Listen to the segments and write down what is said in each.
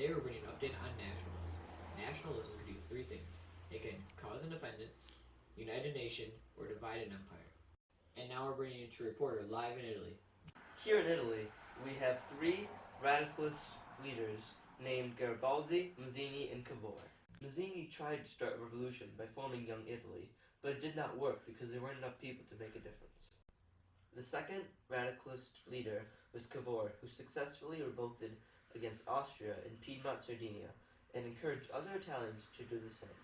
Today we're bringing an update on nationalism. Nationalism can do three things. It can cause independence, unite a nation, or divide an empire. And now we're bringing you to a reporter live in Italy. Here in Italy, we have three radicalist leaders named Garibaldi, Mazzini, and Cavour. Mazzini tried to start a revolution by forming Young Italy, but it did not work because there weren't enough people to make a difference. The second radicalist leader was Cavour, who successfully revolted against Austria in Piedmont, Sardinia, and encouraged other Italians to do the same.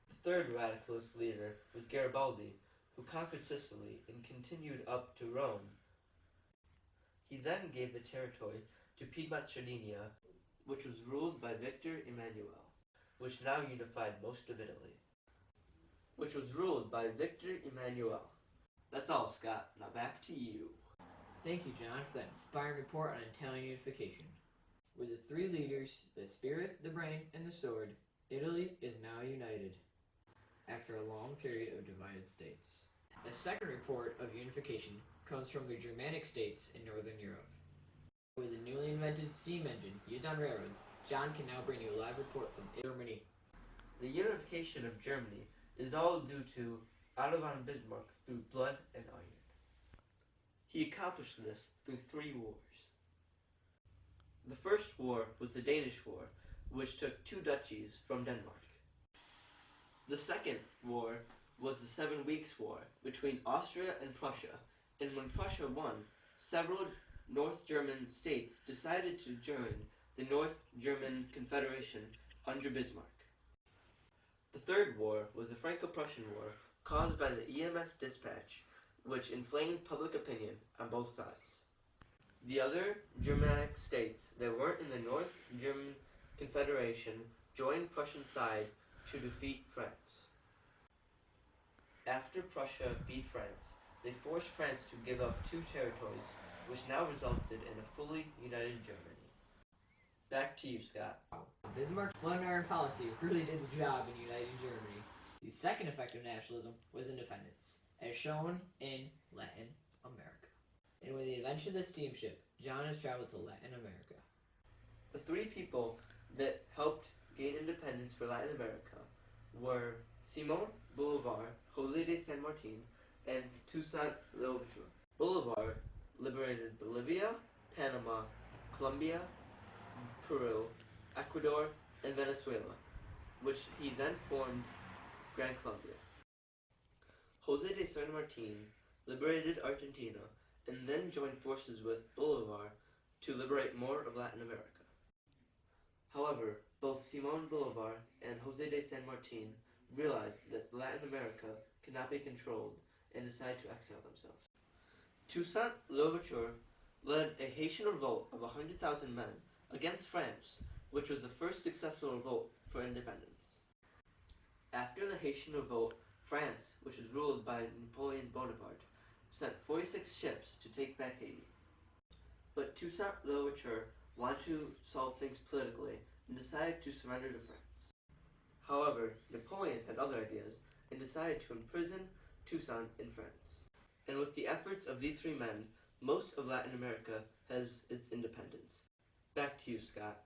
The third radicalist leader was Garibaldi, who conquered Sicily and continued up to Rome. He then gave the territory to Piedmont, Sardinia, which was ruled by Victor Emmanuel, which now unified most of Italy. That's all, Scott. Now back to you. Thank you, John, for that inspiring report on Italian unification. With the three leaders, the spirit, the brain, and the sword, Italy is now united after a long period of divided states. A second report of unification comes from the Germanic states in Northern Europe. With the newly invented steam engine used on railroads, John can now bring you a live report from Germany. The unification of Germany is all due to Otto von Bismarck through blood and iron. He accomplished this through three wars. The first war was the Danish War, which took two duchies from Denmark. The second war was the 7 Weeks' War between Austria and Prussia, and when Prussia won, several North German states decided to join the North German Confederation under Bismarck. The third war was the Franco-Prussian War, caused by the EMS dispatch, which inflamed public opinion on both sides. The other Germanic states that weren't in the North German Confederation joined Prussian side to defeat France. After Prussia beat France, they forced France to give up two territories, which now resulted in a fully united Germany. Back to you, Scott. Bismarck's blood and iron policy really did the job in uniting Germany. The second effect of nationalism was independence, as shown in Latin America. And with the invention of the steamship, John has traveled to Latin America. The three people that helped gain independence for Latin America were Simón Bolívar, José de San Martín, and Toussaint Louverture. Bolívar liberated Bolivia, Panama, Colombia, Peru, Ecuador, and Venezuela, which he then formed Gran Colombia. José de San Martín liberated Argentina and then joined forces with Bolívar to liberate more of Latin America. However, both Simón Bolívar and José de San Martín realized that Latin America cannot be controlled and decided to exile themselves. Toussaint Louverture led a Haitian revolt of 100,000 men against France, which was the first successful revolt for independence. After the Haitian revolt, France, which was ruled by Napoleon Bonaparte, sent 46 ships to take back Haiti. But Toussaint Louverture wanted to solve things politically and decided to surrender to France. However, Napoleon had other ideas and decided to imprison Toussaint in France. And with the efforts of these three men, most of Latin America has its independence. Back to you, Scott.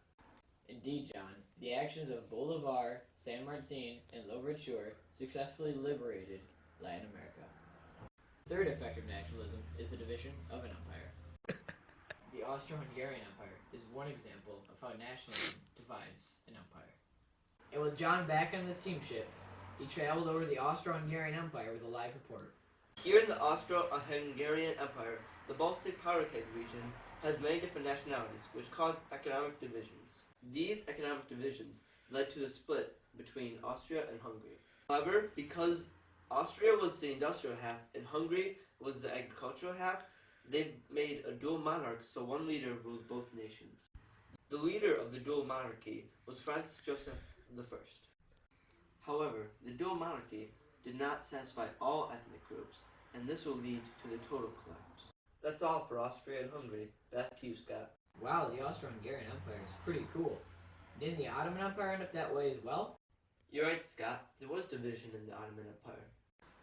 Indeed, John, the actions of Bolívar, San Martín, and Louverture successfully liberated Latin America. The third effect of nationalism is the division of an empire. The Austro-Hungarian Empire is one example of how nationalism divides an empire. And with John back on the steamship, he traveled over to the Austro-Hungarian Empire with a live report. Here in the Austro-Hungarian Empire, the Baltic Powder Keg region has many different nationalities, which caused economic divisions. These economic divisions led to the split between Austria and Hungary. However, because Austria was the industrial half and Hungary was the agricultural half, they made a dual monarch, so one leader ruled both nations. The leader of the dual monarchy was Franz Joseph I. However, the dual monarchy did not satisfy all ethnic groups, and this will lead to the total collapse. That's all for Austria and Hungary. Back to you, Scott. Wow, the Austro-Hungarian Empire is pretty cool. Didn't the Ottoman Empire end up that way as well? You're right, Scott. There was division in the Ottoman Empire.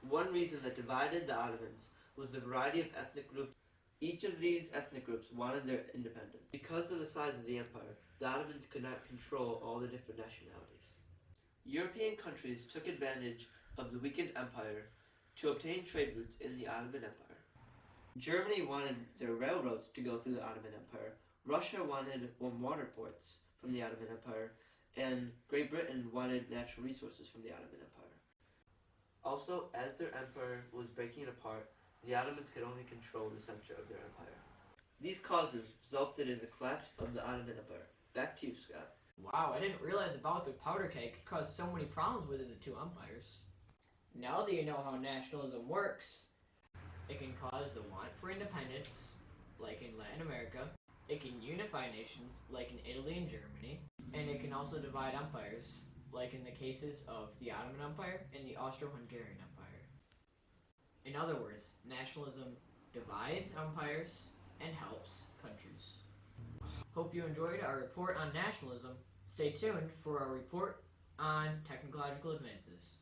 One reason that divided the Ottomans was the variety of ethnic groups. Each of these ethnic groups wanted their independence. Because of the size of the empire, the Ottomans could not control all the different nationalities. European countries took advantage of the weakened empire to obtain trade routes in the Ottoman Empire. Germany wanted their railroads to go through the Ottoman Empire. Russia wanted water ports from the Ottoman Empire, and Great Britain wanted natural resources from the Ottoman Empire. Also, as their empire was breaking apart, the Ottomans could only control the center of their empire. These causes resulted in the collapse of the Ottoman Empire. Back to you, Scott. Wow, I didn't realize the bout of powder keg could cause so many problems within the two empires. Now that you know how nationalism works, it can cause the want for independence, like in Latin America. It can unify nations, like in Italy and Germany. And it can also divide empires, like in the cases of the Ottoman Empire and the Austro-Hungarian Empire. In other words, nationalism divides empires and helps countries. Hope you enjoyed our report on nationalism. Stay tuned for our report on technological advances.